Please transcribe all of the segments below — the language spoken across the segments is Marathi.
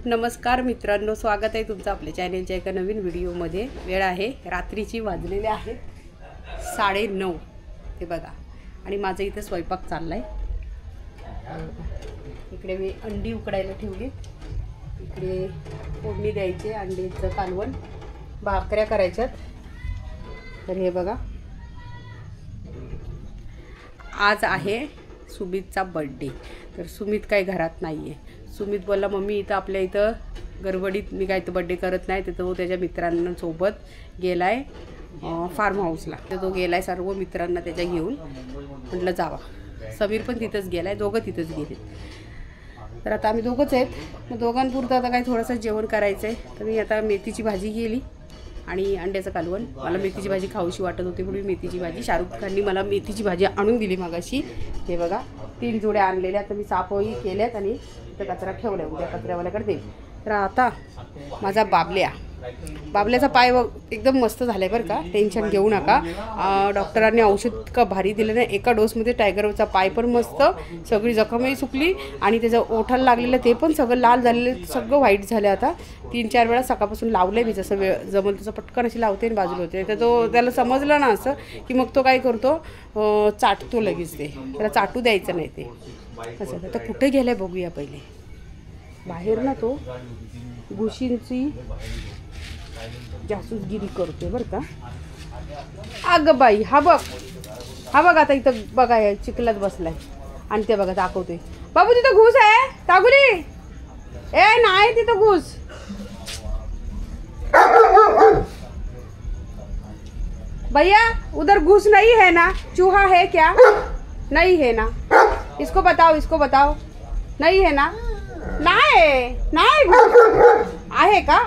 नमस्कार मित्रांनो, स्वागत आहे तुमचं आपल्या चॅनलच्या एका नवीन व्हिडिओमध्ये। वेळ आहे रात्रीची, वाजलेले आहेत 9:30 ते बघा। आणि माझा इथे स्वयंपाक चाललाय। इकडे मी अंडी उकडायला ठेवली, इकडे फोडणी द्यायची, अंडीचं कालवण, भाकऱ्या करायच्यात। तर हे बघा, आज आहे सुमितचा बर्थडे। तर सुमित काही घरात नाही आहे। सुमित बोलला मम्मी इथं आपल्या इथं गडबडीत मी काय तर बर्थडे करत नाही। तर तो त्याच्या मित्रांसोबत गेलाय फार्म हाऊसला। तर तो गेलाय सर्व मित्रांना त्याच्या घेऊन। म्हटलं जावा, समीर पण तिथंच गेलाय, दोघं तिथंच गेले। तर आता आम्ही दोघंच आहेत। मग दोघांपुरतं आता काय थोडंसं जेवण करायचं आहे। तर मी आता मेथीची भाजी केली आणि अंड्याचं कालवण। मला मेथीची भाजी खाऊशी वाटत होती म्हणून मेथीची भाजी, शाहरुख खाननी मला मेथीची भाजी आणून दिली मागाशी। हे बघा 3 जोड्या आणलेल्या, तर मी साफही केल्यात आणि इथं कचरा ठेवला, उद्या कचऱ्यावाल्याकडे देईल। तर आता माझा बाबल्याचा पाय एकदम मस्त झालाय बरं का, टेन्शन घेऊ नका। डॉक्टरांनी औषध का भारी दिलं नाही, एका डोसमध्ये टायगरचा पाय पण मस्त, सगळी जखमही सुकली आणि त्याचं ओठाला लागलेलं ते पण सगळं लाल झालेलं, सगळं व्हाईट झालं। आता 3-4 वेळा सकाळपासून लावलंय मी, जसं वेळ जमल तसं पटकन अशी लावते आणि बाजूला होते। तर तो त्याला समजलं ना असं की मग तो काय करतो, चाटतो लगेच, ते त्याला चाटू द्यायचं नाही ते असं। तर कुठे गेलाय बघूया पहिले। बाहेर ना तो घुशींची जासूसगिरी करतोय बरं का। अगं बाई, हा बघ आता इथं बघा, चिखलात बसलाय आणि ते बघा दाखवतोय। बाबू तिथं घुस आहे, तागुली ए नाही तिथं घुस। भैया उधर घुस नहीं है ना, चूहा है क्या? नहीं है ना, इसको बताओ नहीं है ना? नाही आहे का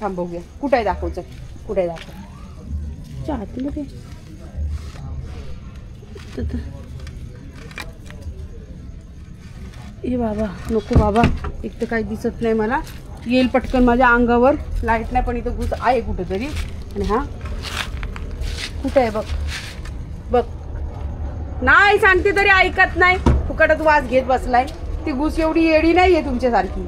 थांब बघूया कुठे दाखवचं, कुठे दाखव चाहते ए बाबा नको बाबा, एक तर काही दिसत नाही मला, येईल पटकन माझ्या अंगावर, लाईट नाही पण इथं घुस आहे कुठेतरी। आणि हा कुठे आहे बघ नाही सांगते तरी ऐकत नाही, फुकटच वास घेत बसलाय। ती घुस एवढी येडी नाही आहे तुमच्यासारखी,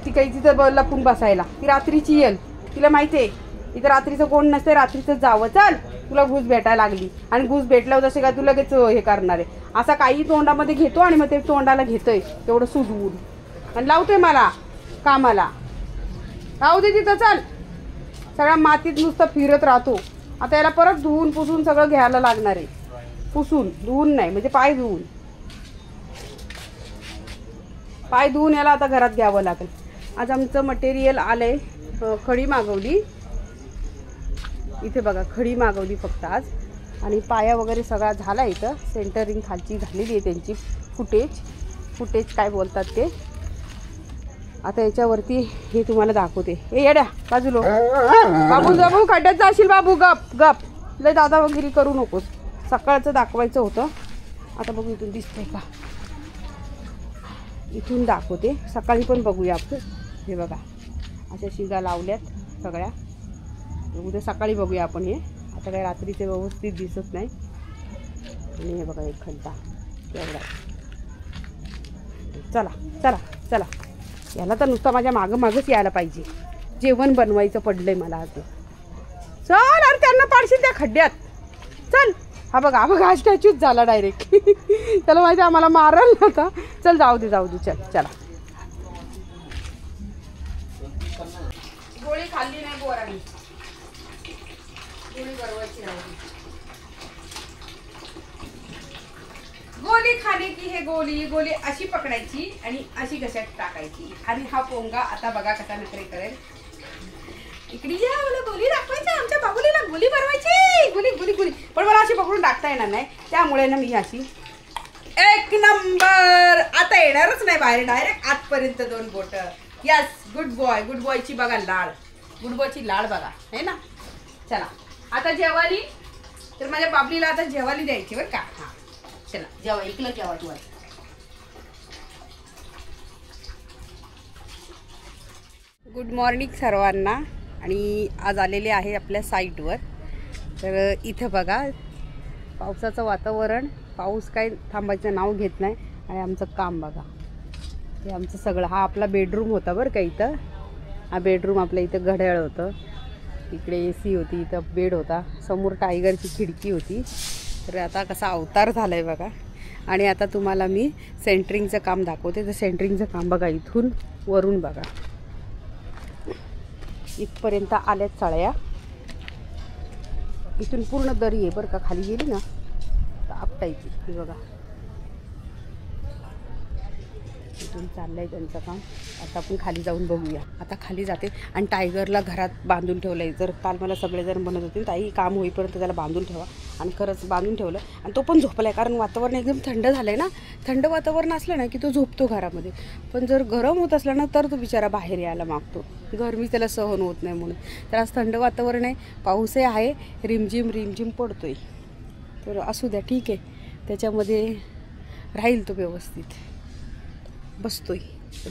ती काही तिथं लपून बसायला। ती रात्रीची येईल, तिला माहिती आहे इथं रात्रीचं कोण नसते, रात्रीचं जावं। चल तुला घुस भेटायला लागली, आणि घुस भेटल्यावर जसे काय तू लगेच हे करणार आहे। असा काही तोंडामध्ये घेतो आणि मग ते तोंडाला घेतोय तेवढं सुजवून आणि लावतोय मला कामाला। राहू दे तिथं, चल सगळ्या मातीत नुसतं फिरत राहतो। आता याला परत धुवून पुसून सगळं घ्यायला लागणार आहे, पुसून धुवून नाही म्हणजे पाय धुवून याला आता घरात घ्यावं लागेल। आज आमचं मटेरियल आलंय, खडी मागवली, इथे बघा खडी मागवली फक्त आज। आणि पाया वगैरे सगळा झाला, इथं सेंटरिंग खालची झालेली आहे त्यांची, फुटेज काय बोलतात ते। आता याच्यावरती हे तुम्हाला दाखवते। हे येड्या बाजूलो, बाबू खड्ड्यात जाशील बाबू, गप लय दादागिरी करू नकोस। सकाळचं दाखवायचं होतं, आता बघू इथून दिसतंय का, इथून दाखवते, सकाळी पण बघूया आपण। हे बघा अशा शिगा लावल्यात सगळ्या, उद्या सकाळी बघूया आपण हे। आता काय रात्रीचे व्यवस्थित दिसत नाही। आणि हे बघा एक खड्डा एवढा। चला याला तर नुसतं माझ्या मागच यायला पाहिजे। जेवण बनवायचं पडलंय मला आज। चल अरे त्यांना पाडशील त्या खड्ड्यात, चल। हा बघा स्टॅच्यूच झाला डायरेक्ट। त्याला माहिती आम्हाला मारल नव्हता। चल जाऊ दे चला। गोळी खाल्ली नाही बोरानी, गोळी बनवायची नाही। गोली खाली की हे गोली अशी पकडायची आणि अशी घशात टाकायची। आणि हा पोंगा आता बघा कसा नखरे करेल। इकडे या, मला गोली दाखवायची, आमच्या बाबुलीला गोली बनवायची, गोली पण मला अशी पकडून टाकता येणार नाही, त्यामुळे ना मी अशी एक नंबर। आता येणारच नाही बाहेर, डायरेक्ट आतपर्यंत 2 बोट। यस गुड बॉयची बघा लाळ, गुड बॉयची लाळ बघा, है ना। चला आता जेवाली, तर माझ्या बाबलीला आता जेवाली द्यायची बरं का। हा चला जेवा, ऐकलं जेवा तू। गुड मॉर्निंग सर्वांना। आणि आज आलेले आहे आपल्या साईटवर। तर इथं बघा पावसाचं वातावरण, पाऊस काय थांबायचं नाव घेत नाही। आणि आमचं काम बघा, हे आमचं सगळं, हा आपला बेडरूम होता बरं का इथं. हा बेडरूम आपल्या इथं घड्याळ होतं, इकडे AC होती, इथं बेड होता, समोर टायगरची खिडकी होती. तर आता कसा अवतार झाला आहे बघा. आणि आता तुम्हाला मी सेंटरिंगचं काम दाखवते. तर सेंटरिंगचं काम बघा, इथून वरून बघा इथपर्यंत आल्यात चाळ्या. इथून पूर्ण दरी आहे बरं का, खाली गेली ना तर आपटायची. ही बघा इथून चाललंय त्यांचं काम. आता आपण खाली जाऊन बघूया. आता खाली जाते आणि टायगरला घरात बांधून ठेवलं आहे. जर काल मला सगळेजण म्हणत होते ताई काम होईपर्यंत त्याला बांधून ठेवा, आणि खरंच बांधून ठेवलं. आणि तो पण झोपला आहे, कारण वातावरण एकदम थंड झालं आहे ना. थंड वातावरण असलं ना की तो झोपतो घरामध्ये. पण जर गरम होत असलं ना तर तो बिचारा बाहेर यायला मागतो, गरमी त्याला सहन होत नाही म्हणून. तर आज थंड वातावरण आहे, पाऊसही आहे, रिमझिम रिमझिम पडतोय. तर असू द्या, ठीक आहे, त्याच्यामध्ये राहील तो व्यवस्थित, बसतोय.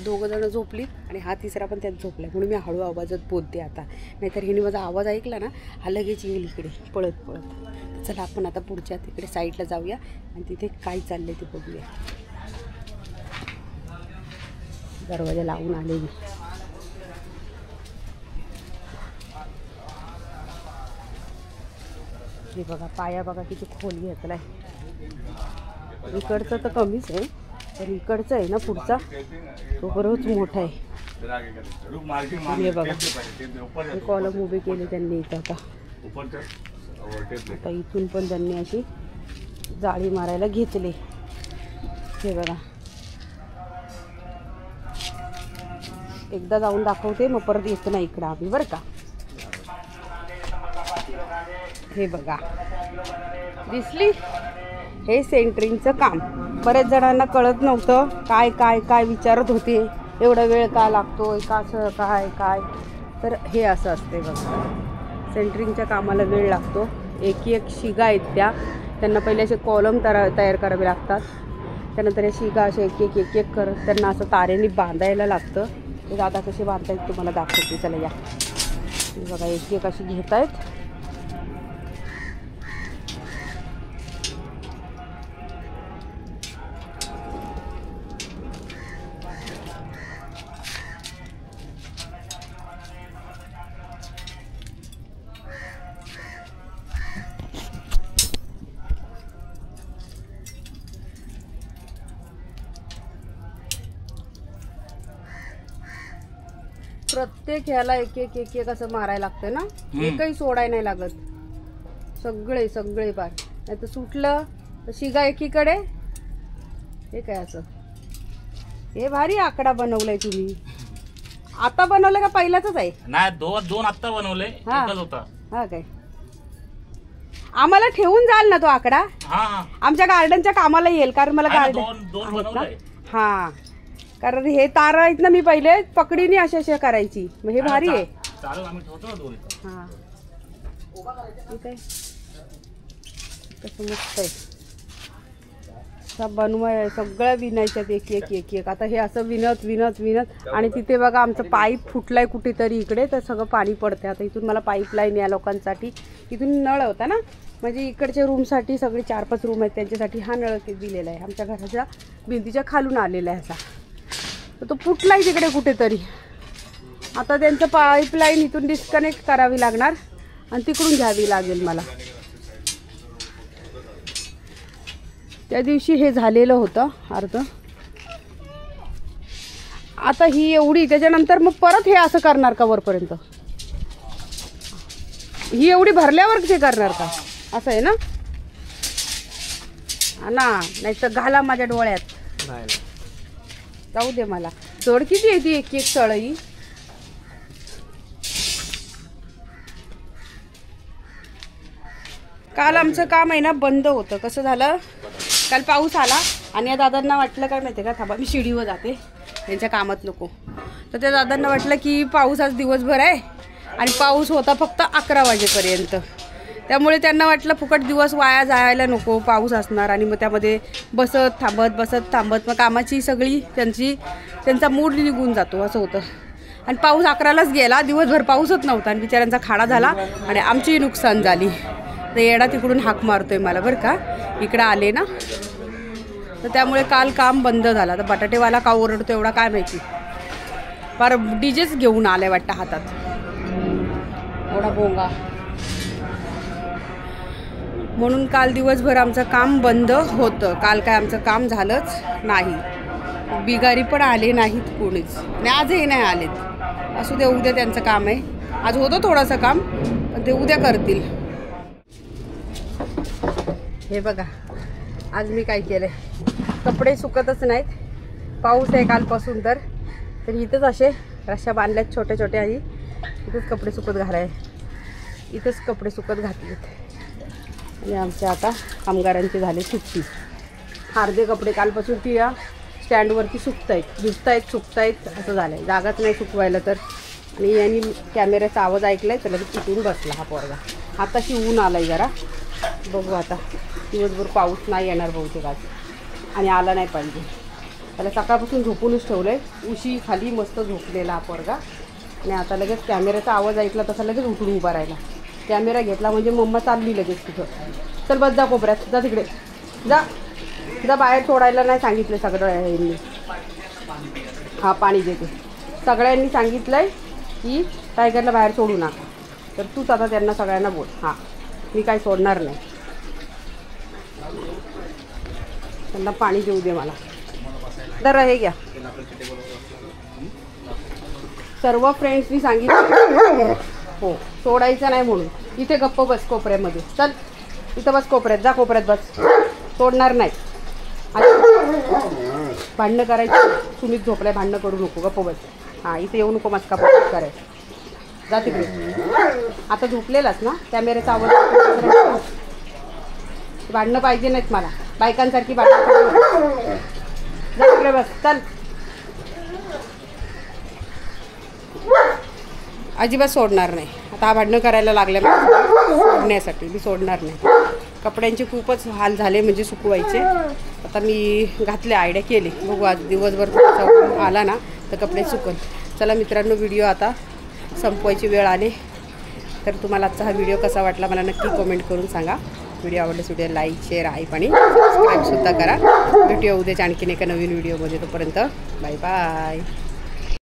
दोघं जण झोपली आणि हा तिसरा पण त्यात झोपला, म्हणून मी हळू आवाजात बोलते आता. नाहीतर हिने माझा आवाज ऐकला ना हा लगेच येईल इकडे पळत पळत. चला आपण आता पुढच्या तिकडे साईडला जाऊया आणि तिथे काय चाललंय ते बघूया. दरवाजा लावून आले मी. हे बघा पाया बघा किती खोल घेतलाय. इकडचं तर कमीच आहे, पण इकडचं आहे ना पुढचा तो बरोच मोठा आहे. हे बघा हे कॉलम उभे केले त्यांनी इथं. आता इथून पण त्यांनी अशी जाळी मारायला घेतली. हे बघा एकदा जाऊन दाखवते, मग परत येतो ना इकडं आम्ही बरं का. हे बघा दिसली, हे सेंटरिंगचं काम. बरेच जणांना कळत नव्हतं, काय काय काय विचारत होते, एवढा वेळ का लागतोय, कसं काय काय. तर हे असं असते बघा, सेंटरिंगच्या कामाला वेळ लागतो. एक एक शिगा आहेत त्यांना पहिले असे कॉलम तयार करावे लागतात. त्यानंतर या शिगा असे एक एक करत त्यांना असं तारेने बांधायला लागतं. ते दादा कसे बांधतायत तुम्हाला दाखवते, चला या. बघा एक एक अशी घेत आहेत. प्रत्येक ह्याला एक एक एक एक असं मारायला लागतं ना, एकही सोडाय नाही लागत. सगळे सगळे पार, नाही तर सुटलं तर शिगा एकीकडे. हे काय असं, हे भारी आकडा बनवलाय तुम्ही. आता बनवलं का पहिलाच आहे? नाही, दोन आता बनवले, एकच होता. हा काय, आम्हाला ठेवून जाल ना तो आकडा? आमच्या गार्डनच्या कामाला येईल, कारण मला गार्डन हा, कारण हे तार आहेत ना, मी पहिले पकडीने अशा करायची. मग हे भारी आहे. हा ठीक आहे, कसं मस्त आहे. बनवाय सगळ्या विणायच्यात एक एक एक एक. आता हे असं विणत विणत विणत, आणि तिथे बघा आमचं पाईप फुटलाय कुठेतरी इकडे, तर सगळं पाणी पडते. आता इथून मला पाईपलाईन या लोकांसाठी, इथून नळ होता ना, म्हणजे इकडच्या रूमसाठी सगळे 4-5 रूम आहेत त्यांच्यासाठी हा नळ दिलेला आहे. आमच्या घराच्या भिंतीच्या खालून आलेला आहे असा, तर तो फुटलाय तिकडे कुठेतरी. आता त्यांचं पाईपलाईन इथून डिस्कनेक्ट करावी लागणार आणि तिकडून घ्यावी लागेल मला. त्या दिवशी हे झालेलं होतं अर्ध. आता ही एवढी, त्याच्यानंतर मग परत हे असं करणार का वरपर्यंत? ही एवढी भरल्यावर ते करणार का? असं आहे ना ना, नाही तर घाला माझ्या डोळ्यात. जाऊ दे मला. जड किती आहे ती एक एक सळई. काल आमचं काम आहे ना बंद होतं. कसं झालं, काल पाऊस आला आणि या दादांना वाटलं काय माहिती का, थांबा मी शिडीवर जाते, त्यांच्या कामात नको. तर त्या दादांना वाटलं की पाऊस आज दिवसभर आहे आणि पाऊस होता फक्त 11 वाजेपर्यंत. त्यामुळे त्यांना वाटलं फुकट दिवस वाया जायला नको, पाऊस असणार आणि मग त्यामध्ये बसत थांबत मग कामाची सगळी त्यांचा मूड निघून जातो, असं होतं. आणि पाऊस 11लाच गेला, दिवसभर पाऊसच नव्हता आणि बिचाऱ्यांचा खाडा झाला आणि आमचीही नुकसान झाली. तर येडा तिकडून हाक मारतोय मला बरं का, इकडं आले ना. तर त्यामुळे काल काम बंद झालं. तर बटाटेवाला का ओरडतो एवढा काय माहिती, फार डीजेच घेऊन आलाय वाटतं हातात, एवढा भोंगा. म्हणून काल दिवसभर आमचं काम बंद होतं. काल काय आमचं काम झालंच नाही. बिगारी पण आले नाहीत कोणीच, आणि आजही नाही आलेत. असू दे, उद्या त्यांचं काम आहे. आज होतं थोडंसं काम, पण ते उद्या करतील. हे बघा, आज मी काय केलं, कपडे सुकतच नाहीत. पाऊस आहे कालपासून, तर इथंच असे रश्या बांधल्यात छोटे छोटे, आणि इथंच कपडे सुकत घालाय, इथंच कपडे सुकत घातलेत. आणि आमच्या आता कामगारांची झाली सुट्टी. अर्धे कपडे कालपासून ती या स्टँडवरती सुकतायत, भिजतायत, सुकतायत, असं झालं आहे. जागाच नाही सुकवायला तर. आणि यांनी कॅमेऱ्याचा आवाज ऐकलाय, तर लगेच तिथून बसला हा पोरगा. आताशी ऊन आलाय जरा, बघू आता दिवसभर पाऊस नाही येणार बहुतेक आज, आणि आला नाही पाहिजे. त्याला सकाळपासून झोपूनच ठेवलं आहे, उशी खाली मस्त झोपलेला हा पोरगा. आणि आता लगेच कॅमेऱ्याचा आवाज ऐकला तसा लगेच उठून उभा राहिला. कॅमेरा घेतला म्हणजे मम्मा चालली लगेच तिथं. चल बस, जा कोपऱ्यात, जा तिकडे, जा जा, बाहेर सोडायला नाही सांगितलं सगळ्यांनी. हा पाणी देते. सगळ्यांनी सांगितलं आहे की टायगरला बाहेर सोडू नका, तर तूच आता त्यांना सगळ्यांना बोल. हां, मी काही सोडणार नाही, त्यांना पाणी देऊ दे मला. तर हे घ्या. सर्व फ्रेंड्सनी सांगितलं हो सोडायचं नाही म्हणून. इथे गप्प बस कोपऱ्यामध्ये, चल इथं बस कोपऱ्यात, जा कोपऱ्यात बस, सोडणार नाही. भांडणं करायचं, तुम्हीच झोपलाय, भांडणं करू नको, गप्प बस. हां, इथे येऊ नको मस्का करायचं, जा तिकडे. आता झोपलेलाच ना, कॅमेऱ्याचा आवाज. भांडणं पाहिजे नाहीत मला, बायकांसारखी भांडणं करू नको. जा तिकडे बस, चल. अजिबात सोडणार नाही. आता हा भांडणं करायला लागल्या सोडण्यासाठी, मी सोडणार नाही. कपड्यांचे खूपच हाल झाले म्हणजे सुकवायचे. आता मी घातले, आयडिया केली, बघू आज दिवसभर थोडासा आला ना तर कपडे सुकल. चला मित्रांनो, व्हिडिओ आता संपवायची वेळ आली. तर तुम्हाला आजचा हा व्हिडिओ कसा वाटला मला नक्की कमेंट करून सांगा. व्हिडिओ आवडल्यास व्हिडिओ लाईक, शेअर, हाईप आणि सबस्क्राईबसुद्धा करा. भेटूया उद्याच्या आणखीन एका नवीन व्हिडिओमध्ये. तोपर्यंत बाय बाय.